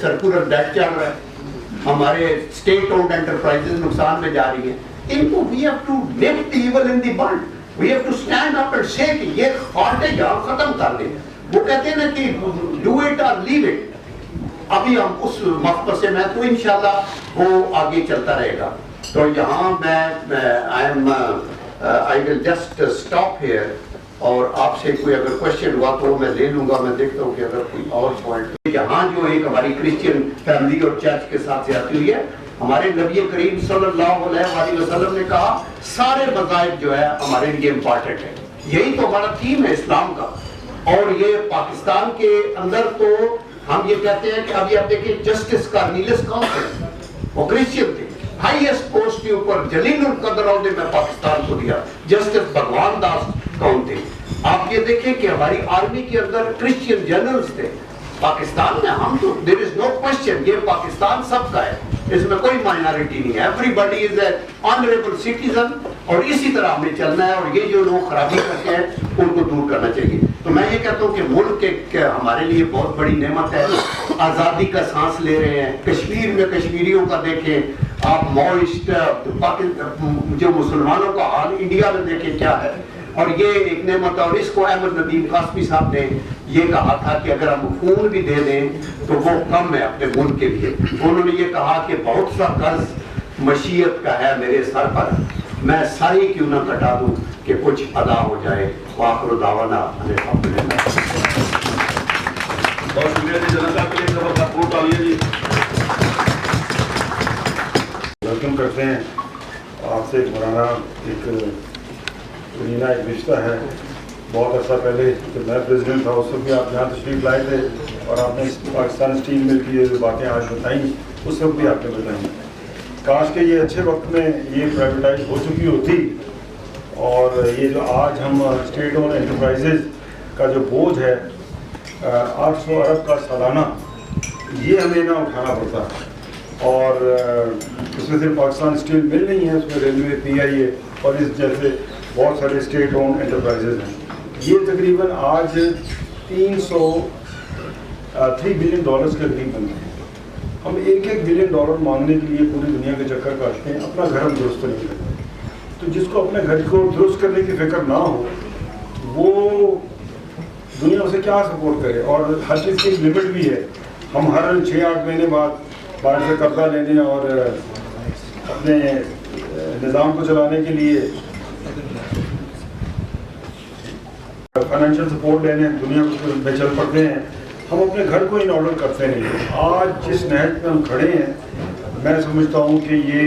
Circular debt چل رہا ہے, ہمارے اسٹیٹ اونڈ انٹرپرائزز نقصان میں جا رہی ہیں. ان کو we have to nip the evil in the bud. We have to stand up and say کہ یہ فالٹ ہے, یہاں ختم کر دیں. وہ کہتے ہیں نا کہ do it or leave it. ابھی ہم اس مقصد سے میں تو انشاءاللہ وہ آگے چلتا رہے گا. تو یہاں میں I will just stop here. اور آپ سے کوئی اگر کوشچن ہوا تو میں لے لوں گا. میں دیکھتا ہوں کہ اگر کوئی اور پوائنٹ. یہاں جو ایک ہماری کرسچین فیملی اور چرچ کے ساتھ زیادتی ہوئی ہے, ہمارے نبی کریم صلی اللہ علیہ وسلم نے کہا سارے مذاہب جو ہے ہمارے لیے امپورٹنٹ ہے. یہی تو ہمارا تھیم ہے اسلام کا. اور یہ پاکستان کے اندر تو ہم یہ کہتے ہیں کہ ابھی آپ دیکھیں جسٹس کارنیلس کون تھے, وہ کرسچین تھے. ہائیسٹ پوسٹ کے اوپر جلیل القدر عہدے میں پاکستان کو دیا. جسٹس بھگوان داس کون تھے. آپ یہ دیکھیں کہ ہماری آرمی کے اندر کرسچین جنرلز تھے. پاکستان میں ہم تو there is no question, یہ پاکستان سب کا ہے, اس میں کوئی مائنارٹی نہیں ہے. everybody is an honorable citizen. اور اسی طرح ہمیں چلنا ہے. اور یہ جو لوگ خرابی کرتے ہیں ان کو دور کرنا چاہیے. تو میں یہ کہتا ہوں کہ ملک ہمارے لیے بہت بڑی نعمت ہے. آزادی کا سانس لے رہے ہیں. کشمیر میں کشمیریوں کا دیکھیں آپ, معیشت جو مسلمانوں کا حال انڈیا میں دیکھیں کیا ہے. اور یہ ایک نعمت ہے. اور اس کو احمد ندیم قاسمی صاحب نے یہ کہا تھا کہ اگر ہم خون بھی دے دیں تو وہ کم ہے اپنے ملک کے لیے. انہوں نے یہ کہا کہ بہت سا قرض مشیت کا ہے میرے سر پر, میں ساری کیوں نہ کٹا دوں کہ کچھ ادا ہو جائے. وآخر دعوانا الحمدللہ. بہت شکریہ جی. جناب صاحب کے لیے ایک ووٹ ڈالیے جی. ویلکم کرتے ہیں آپ سے. ایک مولانا ایک ایک رشتہ ہے. بہت عرصہ پہلے جب میں پریزیڈنٹ تھا اس وقت بھی آپ یہاں تشریف لائے تھے اور آپ نے پاکستان اسٹیل مل کی جو باتیں آج بتائیں اس وقت بھی آپ نے بتائیں. کاش کہ یہ اچھے وقت میں یہ پرائیویٹائز ہو چکی ہوتی اور یہ جو آج ہم اسٹیٹ اون انٹرپرائزز کا جو بوجھ ہے 800 ارب کا سالانہ, یہ ہمیں نہ اٹھانا پڑتا. اور اس میں صرف پاکستان اسٹیل مل نہیں ہے, اس میں ریلوے, پی آئی اے اور اس جیسے بہت سارے اسٹیٹ اون انٹرپرائزز ہیں. یہ تقریباً آج 3 بلین ڈالرز کے قریب بنتے ہیں. ہم 1 بلین ڈالر مانگنے کے لیے پوری دنیا کے چکر کاٹتے ہیں, اپنا گھر ہم درست نہیں کرتے. تو جس کو اپنے گھر کو درست کرنے کی فکر نہ ہو وہ دنیا اسے کیا سپورٹ کرے. اور ہر چیز کی ایک لمٹ بھی ہے. ہم ہر 6-8 مہینے بعد باہر سے قرضہ لینے اور اپنے نظام کو چلانے کے لیے فائنینشیل سپورٹ لینے دنیا میں چل پڑتے ہیں. ہم اپنے گھر کو ان آرڈر کرتے نہیں. آج جس نہج میں ہم کھڑے ہیں میں سمجھتا ہوں کہ یہ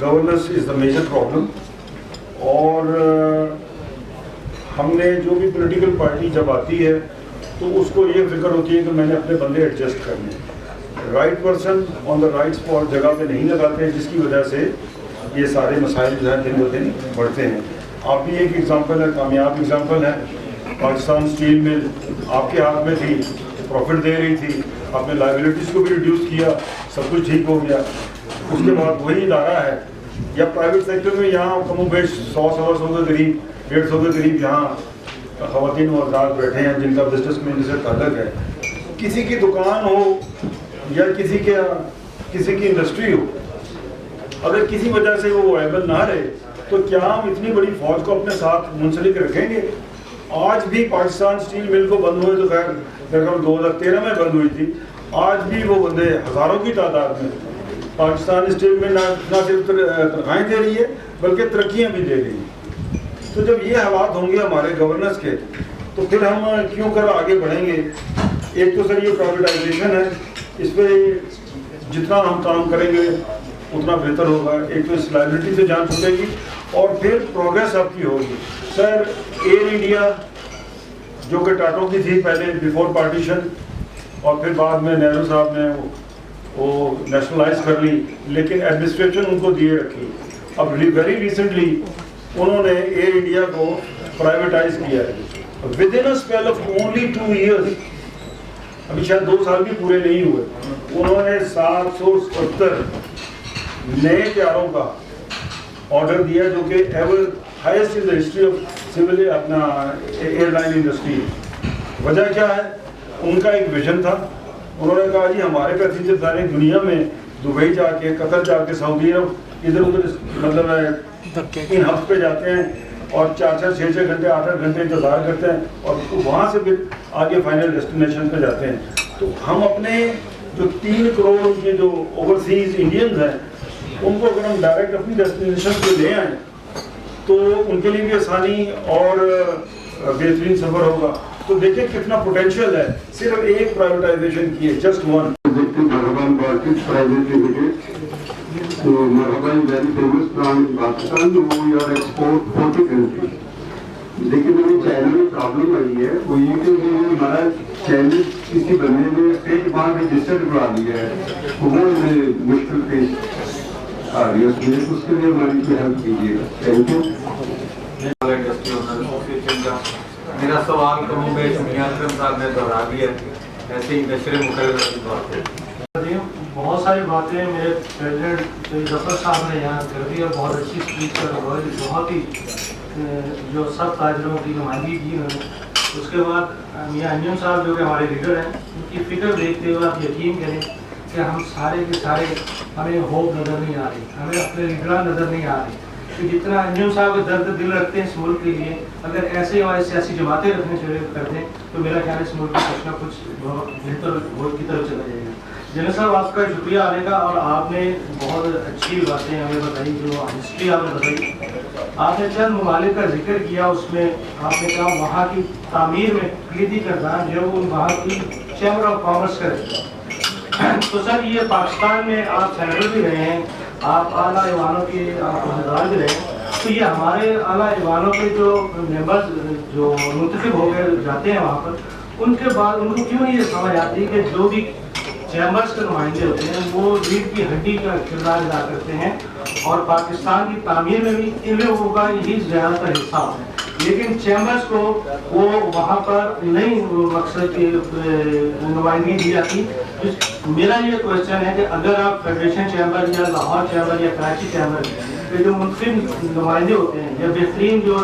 governance is the major problem. اور ہم نے جو بھی پولیٹیکل پارٹی جب آتی ہے تو اس کو یہ فکر ہوتی ہے کہ میں نے اپنے بندے ایڈجسٹ کرنے. Right person on the right spot جگہ پہ نہیں لگاتے, جس کی وجہ سے یہ سارے مسائل جو ہیں دن بدن بڑھتے ہیں. آپ بھی ایک ایگزامپل ہے, کامیاب ایگزامپل ہے. پاکستان اسٹیل مل آپ کے ہاتھ میں تھی, پروفٹ دے رہی تھی, آپ نے لائبلٹیز کو بھی ریڈیوس کیا, سب کچھ ٹھیک ہو گیا. اس کے بعد وہی ادارہ ہے یا پرائیویٹ سیکٹر میں یہاں کم و بیش 100 کے قریب 150 کے قریب یہاں خواتین و حضرات بیٹھے ہیں جن کا بزنس میں سے تعلق ہے. کسی کی دکان ہو یا کسی کی انڈسٹری ہو, اگر کسی وجہ سے وہ وائبل نہ رہے تو کیا ہم اتنی بڑی فوج کو اپنے ساتھ منسلک رکھیں گے؟ آج بھی پاکستان اسٹیل مل کو بند ہوئے تو خیر 2013 میں بند ہوئی تھی. آج بھی وہ بندے ہزاروں کی تعداد میں پاکستان اسٹیل میں نہ صرف تنخواہیں دے رہی ہے بلکہ ترقیاں بھی دے رہی ہیں. تو جب یہ حالات ہوں گے ہمارے گورننس کے تو پھر ہم کیوں کر آگے بڑھیں گے؟ ایک تو سر یہ پرائیویٹائزیشن ہے, اس پہ جتنا ہم کام کریں گے اتنا بہتر ہوگا. ایک تو اس لائبلٹی سے جان چھوٹے گی اور پھر پروگریس آپ کی ہوگی. سر ایئر انڈیا جو کہ ٹاٹوں کی تھی پہلے بیفور پارٹیشن اور پھر بعد میں نہرو صاحب نے وہ نیشنلائز کر لی, لیکن ایڈمنسٹریشن ان کو دیے رکھی. اب ویری ریسنٹلی انہوں نے ایئر انڈیا کو پرائیویٹائز کیا ہے with in a spell of only 2 years. ابھی شاید 2 سال بھی پورے نہیں ہوئے. انہوں نے 770 نئے طیاروں کا آرڈر دیا جو کہ ever highest in the history of civil اپنا ایئر لائن انڈسٹری. وجہ کیا ہے؟ ان کا ایک ویژن تھا انہوں نے کہا جی ہمارے پیسنجر سارے دنیا میں دبئی جا کے قطر جا کے سعودی عرب ادھر ادھر مطلب ان ہفت پہ جاتے ہیں اور 4-6 گھنٹے 8 گھنٹے انتظار کرتے ہیں اور وہاں سے پھر آگے فائنل ڈیسٹینیشن پہ جاتے ہیں. تو ہم اپنے جو 3 کروڑ کے جو اوورسیز انڈینز ہیں ان کو اگر ہم ڈائریکٹ اپنی ڈیسٹینیشن پہ لے آئیں تو ان کے لیے بھی آسانی اور بہترین سفر ہوگا. تو دیکھیں کتنا پوٹینشیل ہے صرف ایک پرائیویٹائزیشن کی ہے, just one. Marhaban Baltic Private Limited. So Marhaban is very famous brand in Pakistan. We are export 40 countries. लेकिन अभी चाइना में प्रॉब्लम आई है वो ये कि हमारा चाइनीज किसी बंदे ने एक बार रजिस्टर करवा दिया है, वो मुश्किल पेश आ रही है उसमें, उसके लिए हमारी कोई हेल्प कीजिएगा. Thank you. मेरा सवाल कमो बेश मियां अकरम साहब ने दोहरा दिया, ऐसे ही नशरे मुकर्रर की बात है. बहुत सारी बातें मेरे प्रेसिडेंट जफर साहब ने यहाँ कर दी और बहुत अच्छी स्पीच कर बहुत ही जो सब ताजरों की नुमाइंदगी की उन्होंने. उसके बाद मियां अंजुम साहब जो कि हमारे लीडर हैं, उनकी फ़िक्र देखते हुए आप यकीन करें कि हम सारे के सारे हमें होप नज़र नहीं आ रही, हमें अपने लीडर नज़र नहीं आ रही. कि जितना अंजुम साहब का दर्द दिल रखते हैं इस मुल्क के लिए, अगर ऐसे हमारे सियासी जमातें रखने शुरू कर दें तो मेरा ख्याल है इस मुल्क में कुछ ना कुछ बेहतर वोट की तरफ चला जाएगा. जनरल साहब आपका शुक्रिया आने का, और आपने बहुत अच्छी बातें हमें बताई, जो हिस्ट्री आपने बताई. आपने चंद ममालिक का जिक्र किया, उसमें आपने कहा वहाँ की तामीर में कलीदी किरदार जो वहाँ की चैम्बर ऑफ कॉमर्स का है. तो सर ये पाकिस्तान में आप सेनेटर भी रहे हैं, आप आला ईवानों के अहदेदार भी रहे, तो ये हमारे आला ईवानों के जो मेंबर्स जो मुंतखब हो गए जाते हैं वहाँ पर, उनके बाद उनको क्यों नहीं ये समझ आती कि जो भी चैम्बर्स के नुमाइंदे होते हैं वो रीढ़ की हड्डी का किरदार अदा करते हैं और पाकिस्तान की तामीर में भी इन लोगों का यही ज़्यादातर हिस्सा है. लेकिन चैम्बर्स को वो वहाँ पर नई मकसद की नुमाइंदगी दी जाती. मेरा ये क्वेश्चन है कि अगर आप फेडरेशन चैम्बर या लाहौर चैम्बर या कराची चैम्बर के जो मुख्तलिफ नुमाइंदे होते हैं या बेहतरीन जो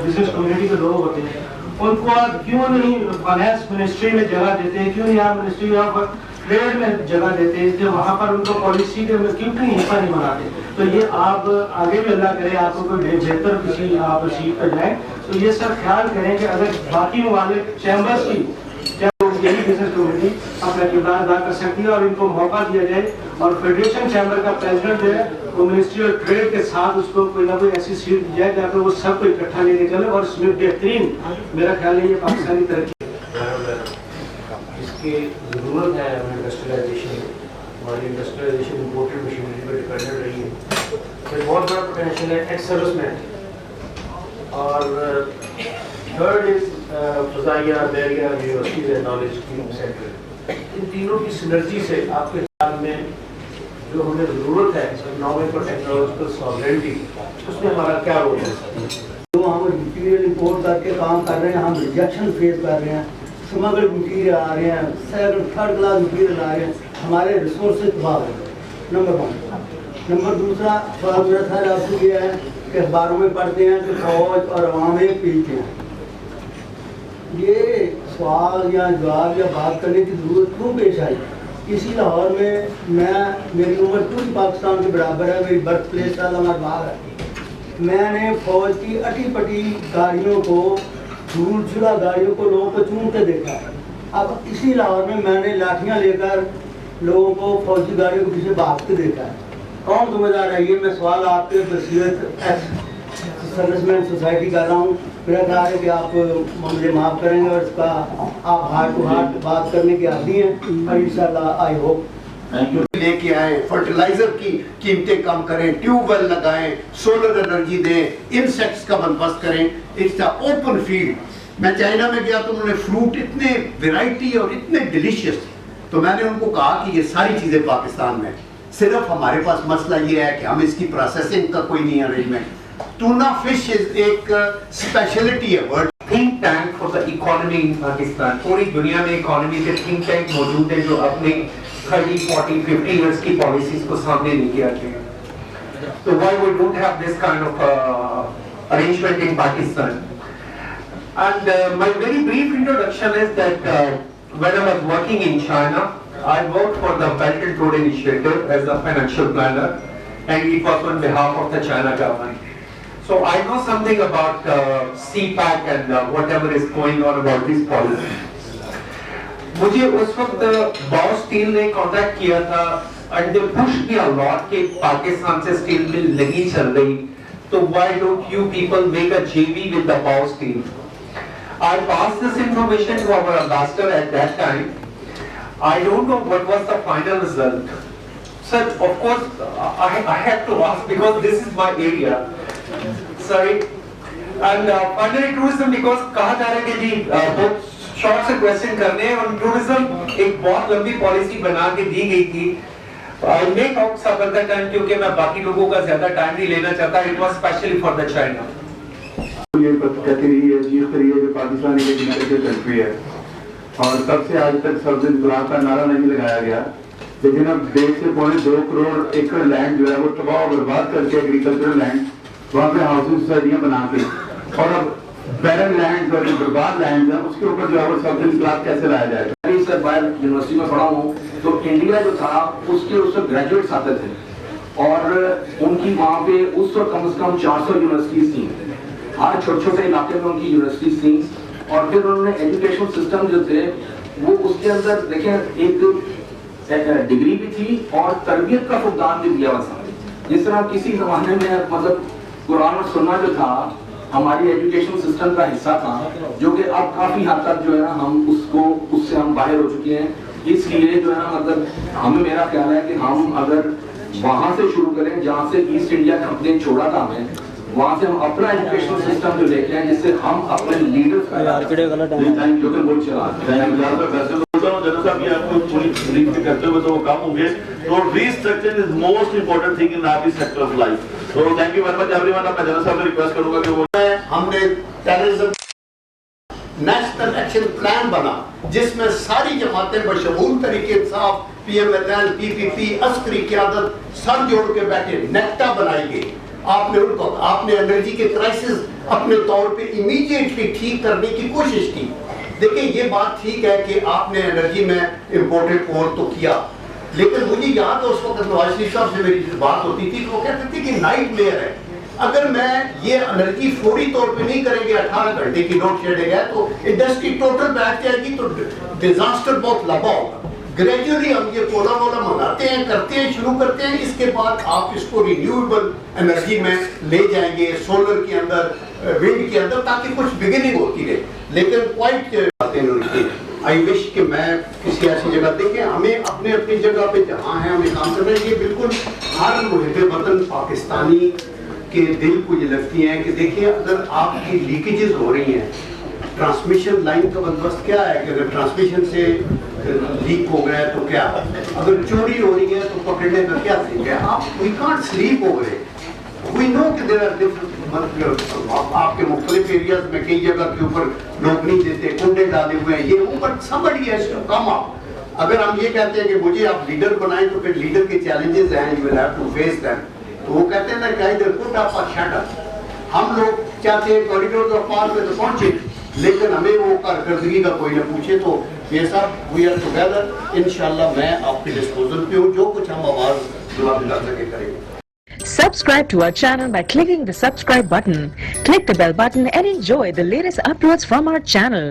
बिजनेस कम्युनिटी के लोग होते हैं, उनको आप क्यों नहीं फाइनेंस मिनिस्ट्री में जगह देते हैं, क्यों नहीं आप मिनिस्ट्री ऑफ ट्रेड में जगह देते हैं, कि वहाँ पर उनको पॉलिसी के क्यों नहीं हिस्सा नहीं बनाते. तो ये आप आगे भी अल्लाह करे आपको कोई बेहतर किसी आप सीट पर जाएँ, तो ये सर ख्याल करें कि अगर बाकी ममालिक चैम्बर्स की यही बिजनेस कम्युनिटी अपना किरदार अदा कर सकती है और इनको मौका दिया जाए, और फेडरेशन चैम्बर का प्रेसिडेंट जो है वो मिनिस्ट्री ऑफ ट्रेड के साथ उसको कोई ना कोई ऐसी सीट दी जाए जहाँ पर वो सबको इकट्ठा लेके चले, और इसमें बेहतरीन मेरा ख्याल है ये पाकिस्तानी तरक्की इसकी ज़रूरत है. इंडस्ट्रियलाइजेशन हमारी इंडस्ट्रियलाइजेशन इम्पोर्टेड मशीनरी पर डिपेंडेंट रही है, तो बहुत बड़ा पोटेंशियल है. एक्स सर्विसमैन और थर्ड इज फजाइया बैरिया यूनिवर्सिटीज एंड नॉलेज सेंटर. इन तीनों की सिनर्जी से आपके ख्याल में जो हमें ज़रूरत है इकोनॉमिक और टेक्नोलॉजिकल सॉवरेनिटी, उसमें हमारा क्या रोल है? जो हम मटीरियल इंपोर्ट करके काम कर रहे हैं, हम रिजेक्शन फेस कर रहे हैं, स्मगल मटीरियल आ रहे हैं, सेकंड थर्ड क्लास मटीरियल आ रहे हैं, हमारे रिसोर्सेज तबाह हो गए. नंबर 1. नंबर दूसरा सवाल मेरा था आपको ये है कि अखबारों में पढ़ते हैं कि फौज और अवाम एक पीते हैं. ये सवाल या जवाब या बात करने की ज़रूरत क्यों पेश आई? इसी लाहौर में मेरी उम्र पूरी पाकिस्तान के बराबर है, मेरी बर्थ प्लेस शालामार बाग है. मैंने फौज की अटी पटी गाड़ियों को, धूलशुदा गाड़ियों को लोगों को चूमते देखा है. अब इसी लाहौर में मैंने लाठियाँ लेकर लोगों को फौजी गाड़ियों के पीछे भागते देखा है. कौन जिम्मेदार है? ये मैं सवाल आपके बसीरत सर्विसमैन सोसाइटी कर रहा हूँ. मेरा ख्याल है कि आप मुझे माफ़ करेंगे और इसका आप हार्ट टू हार्ट बात करने के आदी हैं, और इंशाल्लाह आई होप लेके आए, फर्टिलाइजर की कीमतें कम करें, ट्यूबवेल लगाएं, सोलर एनर्जी दें, इंसेक्ट्स का बंदोबस्त करें. It's a open field. मैं चाइना में गया तो उन्होंने फ्रूट इतने वैरायटी और इतने डिलीशियस, तो मैंने उनको कहा कि ये सारी चीज़ें पाकिस्तान में, सिर्फ हमारे पास मसला ये है कि हम इसकी प्रोसेसिंग का कोई नहीं अरेंजमेंट. टूना फिश एक स्पेशलिटी है world. Think tank for the economy in Pakistan. पूरी दुनिया में इकोनॉमी के थिंक टैंक मौजूद है जो अपने 30, 40, 50 इयर्स की पॉलिसीज को सामने लेके आते हैं. तो why we don't have this kind of arrangement in Pakistan? And my very brief introduction is that when I was working in China, I worked for the Belt and Road Initiative as a financial planner, and it was on behalf of the China government. So I know something about CPAC and whatever is going on about this policy. मुझे उस वक्त बाओ steel ने contact किया था and they pushed me a lot कि पाकिस्तान से steel mill नहीं चल रही, तो why don't you people make a JV with the Bao Steel? I passed this information to our ambassador at that time. I don't know what was the final result. Sir, of course, I have to ask because this is my area. Sorry. And finally tourism, because कहा जा रहा है कि जी बहुत short से question करने हैं, और टूरिज्म एक बहुत लंबी पॉलिसी बना के दी गई थी. I make out some of the time क्योंकि मैं बाकी लोगों का ज्यादा टाइम नहीं लेना चाहता. It was specially for the China. ये कहती रही है, जीत रही है कि पाकिस्तान एक एग्रीकल्चर कंट्री है, और तब से आज तक सब्ज इनकलाब का नारा नहीं लगाया गया. लेकिन अब 1.5 से 2 करोड़ एकड़ लैंड जो है वो तबाह और बर्बाद करके एग्रीकल्चरल लैंड वहाँ पे हाउसिंग सोसाइटियाँ बना के, और अब बैरन लैंड और बर्बाद लैंड है उसके ऊपर जो है वो सब्ज इनकलाब कैसे लाया जाएगा. सर बाहर यूनिवर्सिटी में पढ़ा हूँ, तो इंडिया जो था उसके ग्रेजुएट्स आते थे, और उनकी वहाँ पे उस वक्त कम से कम 400 यूनिवर्सिटीज थी. हर छोटे छोटे इलाके में उनकी यूनिवर्सिटीज थी, और फिर उन्होंने एजुकेशन सिस्टम जो थे वो उसके अंदर देखें एक डिग्री भी थी और तरबियत का फुकदान भी दिया हुआ. जिस तरह किसी जमाने में मतलब कुरान और सुन्ना जो था हमारी एजुकेशन सिस्टम का हिस्सा था, जो कि अब काफी हद तक जो है ना हम उससे हम बाहर हो चुके हैं. इसलिए जो है ना मतलब हमें, मेरा ख्याल है कि हम अगर वहां से शुरू करें जहाँ से ईस्ट इंडिया कंपनी छोड़ा था हमें, वहाँ से हम अपना एजुकेशन सिस्टम जो लेके आए जिससे हम अपने लीडर्स जनरल साहब की आपको पूरी ब्रीफ करते हुए तो वो काम होंगे. तो restructuring is most important thing in our sector of life. तो thank you very much everyone. मैं जनरल साहब से रिक्वेस्ट करूंगा कि वो हमने टेररिज्म नेशनल एक्शन प्लान बना जिसमें सारी जमातें बशमूल तरीके इंसाफ, PMLN, PPP, अस्करी क़यादत सर जोड़ के बैठे, नेक्टा बनाई गई. आपने एनर्जी के क्राइसिस अपने तौर पे इमीडिएटली ठीक करने की कोशिश की. देखिए ये बात ठीक है कि आपने एनर्जी में इम्पोर्टेड कोल तो किया, लेकिन मुझे याद है उस वक्त नवाज शरीफ साहब से मेरी बात होती थी तो वो कहते थे कि नाइट मेयर है, अगर मैं ये एनर्जी फौरी तौर पे नहीं करेंगे 18 घंटे की लोड शेडिंग है तो इंडस्ट्री टोटल बैठ जाएगी, तो डिजास्टर बहुत लंबा होगा. ग्रेजुअली हम ये कोला वोला मंगाते हैं, करते हैं, शुरू करते हैं, इसके बाद आप इसको रिन्यूएबल एनर्जी में ले जाएंगे, सोलर के अंदर, विंड के अंदर, ताकि कुछ बिगिनिंग होती रहे. लेकिन पॉइंट बातें उनकी आई विश कि मैं किसी ऐसी जगह देखें, हमें अपने अपनी जगह पे जहाँ है हमें काम करना है. ये बिल्कुल हर मुहिब वतन पाकिस्तानी के दिल को ये लगती है कि देखिए अगर आपकी लीकेजेस हो रही हैं, ट्रांसमिशन लाइन का बंदोबस्त क्या है कि अगर ट्रांसमिशन से लीक हो गया तो क्या, अगर चोरी हो रही है तो पकड़ने का क्या तरीका है. आप we can't sleep over it. We know कि देयर आर डिफरेंट, मतलब आपके मुख्तलिफ एरियाज में कई जगह के ऊपर लोग नहीं देते, कुंडे डाले हुए हैं, ये ऊपर somebody has to come up. अगर हम ये कहते हैं कि मुझे आप लीडर बनाएं तो फिर लीडर के चैलेंजेस हैं, you will have to face them. तो वो कहते हैं ना guys put up a shutter. हम लोग चाहते हैं कॉरिडोर ऑफ पावर पे तो पहुंचे, लेकिन हमें वो कारकर्दगी का कोई ना पूछे. तो ये सब वी आर टुगेदर. इंशाल्लाह मैं आपके डिस्पोजल पे हूँ, जो कुछ हम आवाज बुलंद कर सके करेंगे. Subscribe to our channel by clicking the subscribe button. Click the bell button and enjoy the latest uploads from our channel.